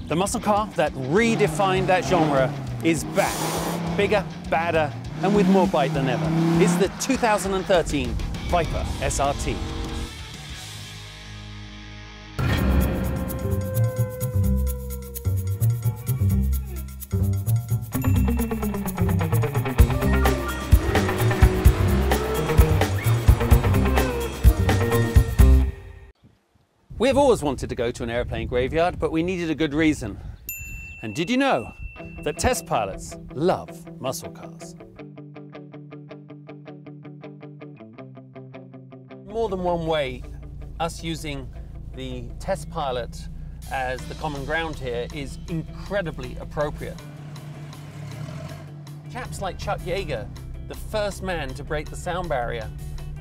The muscle car that redefined that genre is back. Bigger, badder, and with more bite than ever. It's the 2013 Viper SRT. We have always wanted to go to an airplane graveyard, but we needed a good reason. And did you know that test pilots love muscle cars? More than one way, us using the test pilot as the common ground here is incredibly appropriate. Chaps like Chuck Yeager, the first man to break the sound barrier,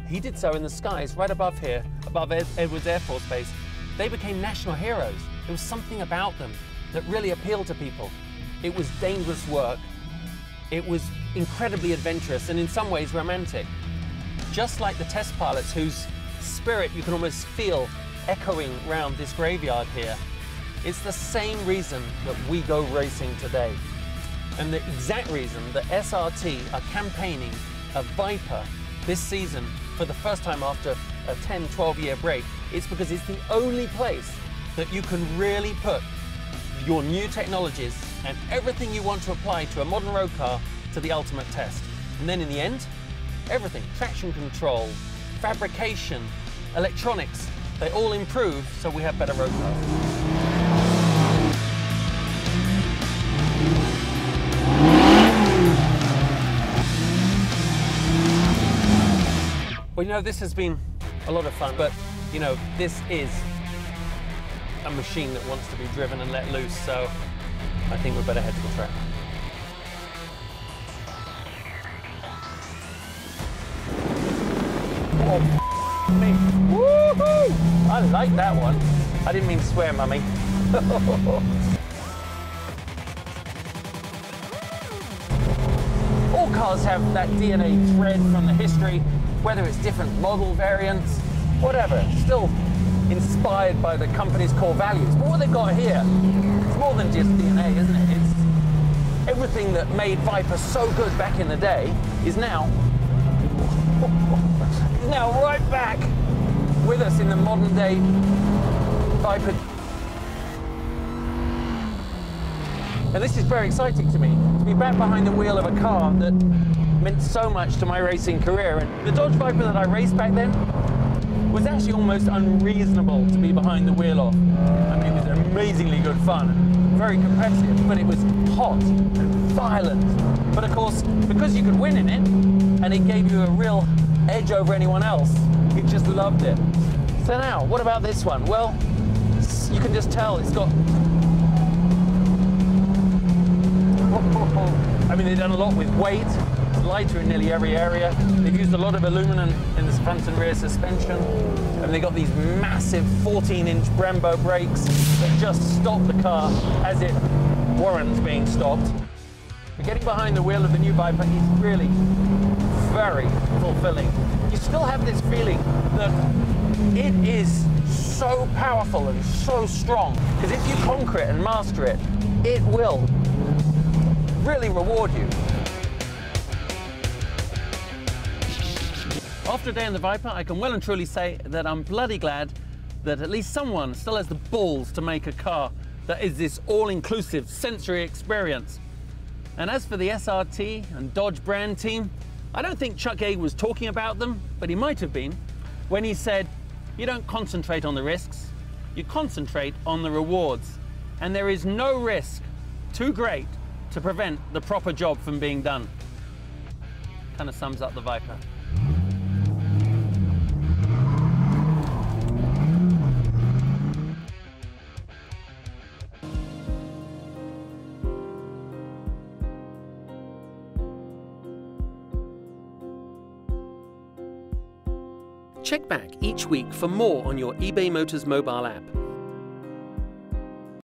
he did so in the skies right above here, above Edwards Air Force Base. They became national heroes. There was something about them that really appealed to people. It was dangerous work. It was incredibly adventurous and in some ways romantic. Just like the test pilots whose spirit you can almost feel echoing around this graveyard here. It's the same reason that we go racing today. And the exact reason that SRT are campaigning a Viper this season for the first time after a 10-12 year break, it's because it's the only place that you can really put your new technologies and everything you want to apply to a modern road car to the ultimate test. And then in the end, everything, traction control, fabrication, electronics, they all improve so we have better road cars. Well, you know, this has been a lot of fun, but, you know, this is a machine that wants to be driven and let loose, so I think we better head to the track. Oh, me. Woohoo! I like that one. I didn't mean to swear, mummy. All cars have that DNA thread from the history, whether it's different model variants, whatever, still inspired by the company's core values. But what they've got here, it's more than just DNA, isn't it? It's everything that made Viper so good back in the day is now right back with us in the modern day Viper. And this is very exciting to me, to be back behind the wheel of a car that meant so much to my racing career. And the Dodge Viper that I raced back then was actually almost unreasonable to be behind the wheel of. I mean, it was amazingly good fun, very competitive, but it was hot and violent. But of course, because you could win in it, and it gave you a real edge over anyone else, you just loved it. So now, what about this one? Well, you can just tell it's got... I mean, they've done a lot with weight. It's lighter in nearly every area. They've used a lot of aluminum in the front and rear suspension. And they've got these massive 14-inch Brembo brakes that just stop the car as it warrants being stopped. But getting behind the wheel of the new Viper is really very fulfilling. You still have this feeling that it is so powerful and so strong, because if you conquer it and master it, it will really reward you. After a day in the Viper, I can well and truly say that I'm bloody glad that at least someone still has the balls to make a car that is this all-inclusive sensory experience. And as for the SRT and Dodge brand team, I don't think Chuck Yeager was talking about them, but he might have been, when he said, you don't concentrate on the risks, you concentrate on the rewards. And there is no risk too great to prevent the proper job from being done. Kind of sums up the Viper. Check back each week for more on your eBay Motors mobile app.